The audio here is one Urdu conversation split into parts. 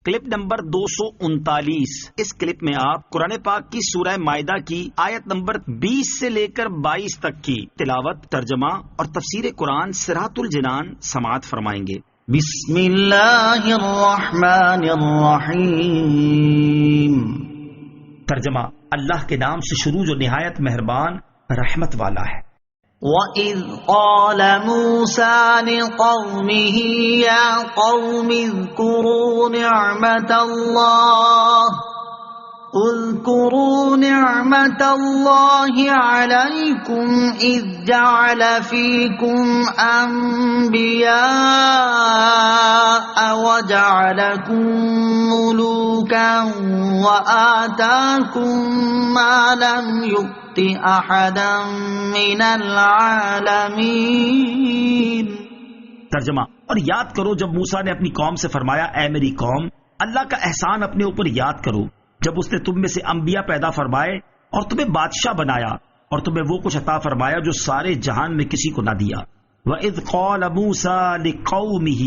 Clip number 239۔ اس کلپ میں آپ قرآن پاک کی سورہ مائدہ کی آیت نمبر 20 سے لے کر 22 تک کی تلاوت، ترجمہ اور تفسیر قرآن صراط الجنان سماعت فرمائیں گے۔ بسم اللہ الرحمن الرحیم۔ ترجمہ: اللہ کے نام سے شروع جو نہایت مہربان رحمت والا ہے۔ وَإِذْ قَالَ مُوسَىٰ لِقَوْمِهِ يَا قَوْمِ اذْكُرُوا نِعْمَةَ اللَّهِ عَلَيْكُمْ إِذْ جَعَلَ فِيكُمْ أَنبِيَاءَ وَجَعَلَكُمْ مُلُوكًا وَآتَاكُمْ مَا لَمْ يُؤْتِ أَحَدًا مِنَ الْعَالَمِينَ۔ ترجمہ: اور یاد کرو جب موسیٰ نے اپنی قوم سے فرمایا، اے میری قوم، اللہ کا احسان اپنے اوپر یاد کرو جب اس نے تم میں سے انبیاء پیدا فرمائے اور تمہیں بادشاہ بنایا اور تمہیں وہ کچھ عطا فرمایا جو سارے جہان میں کسی کو نہ دیا۔ وَإِذْ قَالَ مُوسَىٰ لِقَوْمِهِ،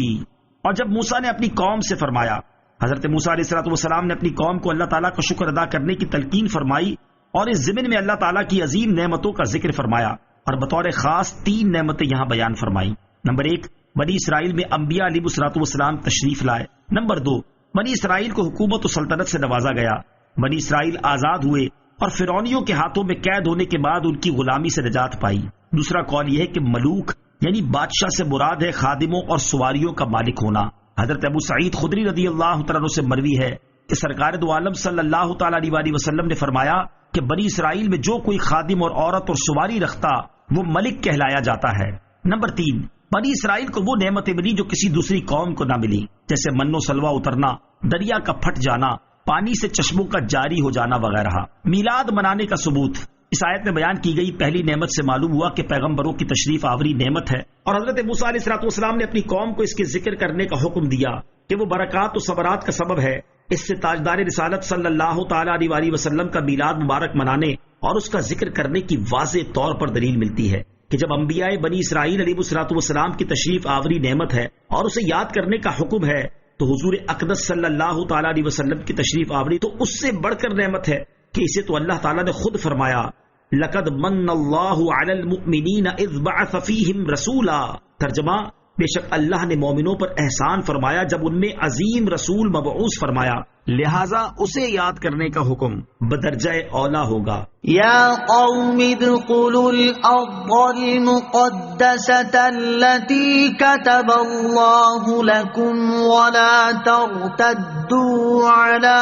اور جب موسیٰ نے اپنی قوم سے فرمایا، حضرت موسیٰ علیہ السلام نے اپنی قوم کو اللہ تعالیٰ کا شکر ادا کرنے کی تلقین فرمائی اور اس ضمن میں اللہ تعالیٰ کی عظیم نعمتوں کا ذکر فرمایا، اور بطور خاص 3 نعمتیں یہاں بیان فرمائی۔ نمبر 1، بنی اسرائیل میں انبیاء علیہ السلام تشریف لائے۔ نمبر 2، بنی اسرائیل کو حکومت و سلطنت سے نوازا گیا، بنی اسرائیل آزاد ہوئے اور فرعونیوں کے ہاتھوں میں قید ہونے کے بعد ان کی غلامی سے نجات پائی۔ دوسرا قول یہ ہے کہ ملوک یعنی بادشاہ سے مراد ہے خادموں اور سواریوں کا مالک ہونا۔ حضرت ابو سعید خدری رضی اللہ تعالیٰ عنہ سے مروی ہے کہ سرکار دو عالم صلی اللہ تعالیٰ علیہ وسلم نے فرمایا کہ بنی اسرائیل میں جو کوئی خادم اور عورت اور سواری رکھتا وہ ملک کہلایا جاتا ہے۔ نمبر 3، بنی اسرائیل کو وہ نعمتیں ملی جو کسی دوسری قوم کو نہ ملی، جیسے من و سلوہ اترنا، دریا کا پھٹ جانا، پانی سے چشموں کا جاری ہو جانا وغیرہ۔ میلاد منانے کا ثبوت اس آیت میں بیان کی گئی پہلی نعمت سے معلوم ہوا کہ پیغمبروں کی تشریف آوری نعمت ہے، اور حضرت موسیٰ علیہ السلام نے اپنی قوم کو اس کے ذکر کرنے کا حکم دیا کہ وہ برکات و ثمرات کا سبب ہے۔ اس سے تاجدار رسالت صلی اللہ تعالیٰ علیہ وسلم کا میلاد مبارک منانے اور اس کا ذکر کرنے کی واضح طور پر دلیل ملتی ہے کہ جب انبیاء بنی اسرائیل علیہ السلام کی تشریف آوری نعمت ہے اور اسے یاد کرنے کا حکم ہے، تو حضور اقدس صلی اللہ تعالیٰ علیہ وسلم کی تشریف آوری تو اس سے بڑھ کر نعمت ہے کہ اسے تو اللہ تعالیٰ نے خود فرمایا، لَقَدْ مَنَّ اللَّهُ عَلَى الْمُؤْمِنِينَ إِذْ بَعَثَ فِيهِمْ رَسُولًا۔ ترجمہ: بے شک اللہ نے مومنوں پر احسان فرمایا جب ان میں عظیم رسول مبعوث فرمایا، لہذا اسے یاد کرنے کا حکم بدرجہ اولا ہوگا۔ یا قوم ادخلوا الارض المقدسة التي كتب اللہ لکم ولا ترتدوا على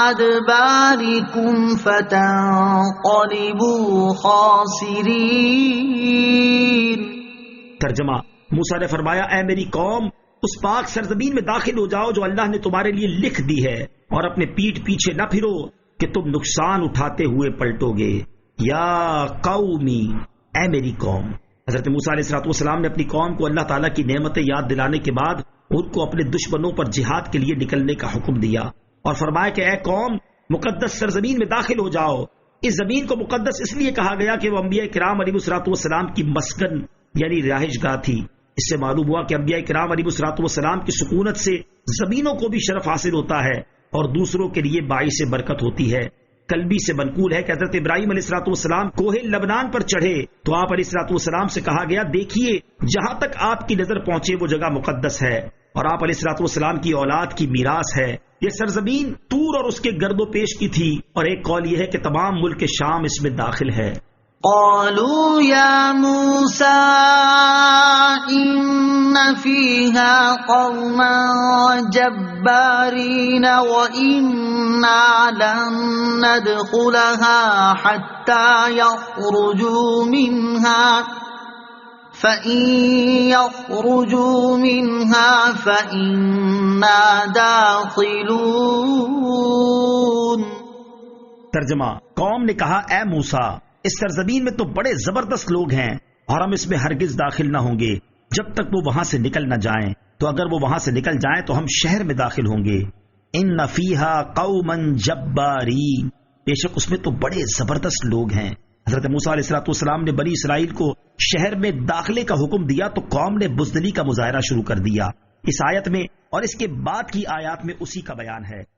ادبارکم فتنقلبوا خاسرین۔ ترجمہ: موسیٰ نے فرمایا، اے میری قوم، اس پاک سرزمین میں داخل ہو جاؤ جو اللہ نے تمہارے لیے لکھ دی ہے، اور اپنے پیٹھ پیچھے نہ پھرو کہ تم نقصان اٹھاتے ہوئے پلٹو گے۔ یا قومی، اے میری قوم۔ حضرت موسیٰ علیہ السلام نے اپنی قوم کو اللہ تعالیٰ کی نعمتیں یاد دلانے کے بعد ان کو اپنے دشمنوں پر جہاد کے لیے نکلنے کا حکم دیا اور فرمایا کہ اے قوم، مقدس سرزمین میں داخل ہو جاؤ۔ اس زمین کو مقدس اس لیے کہا گیا کہ وہ انبیاء کرام علیہ السلام کی مسکن یعنی رہائش گاہ تھی۔ اس سے معلوم ہوا کہ انبیاء کرام علیہ السلام کی سکونت سے زمینوں کو بھی شرف حاصل ہوتا ہے اور دوسروں کے لیے باعث برکت ہوتی ہے۔ قلبی سے منقول ہے کہ حضرت ابراہیم علیہ السلام کوہ لبنان پر چڑھے تو آپ علیہ السلام سے کہا گیا، دیکھیے جہاں تک آپ کی نظر پہنچے وہ جگہ مقدس ہے اور آپ علیہ السلام کی اولاد کی میراث ہے۔ یہ سرزمین طور اور اس کے گرد و پیش کی تھی، اور ایک قول یہ ہے کہ تمام ملک شام اس میں داخل ہے۔ قالوا یا موسیٰ ان فیہا قوما جبارین وإنا لن ندخلها حتى يخرجوا منها فَإِن يَخْرُجُوا مِنْهَا فَإِنَّا دَاخِلُونَ۔ ترجمہ: قوم نے کہا، اے موسیٰ، اس سرزمین میں تو بڑے زبردست لوگ ہیں اور ہم اس میں ہرگز داخل نہ ہوں گے جب تک وہ وہاں سے نکل نہ جائیں، تو اگر وہ وہاں سے نکل جائیں تو ہم شہر میں داخل ہوں گے۔ ان فیہا قوما جبارین، بے شک اس میں تو بڑے زبردست لوگ ہیں۔ حضرت موسیٰ علیہ السلام نے بنی اسرائیل کو شہر میں داخلے کا حکم دیا تو قوم نے بزدلی کا مظاہرہ شروع کر دیا۔ اس آیت میں اور اس کے بعد کی آیات میں اسی کا بیان ہے۔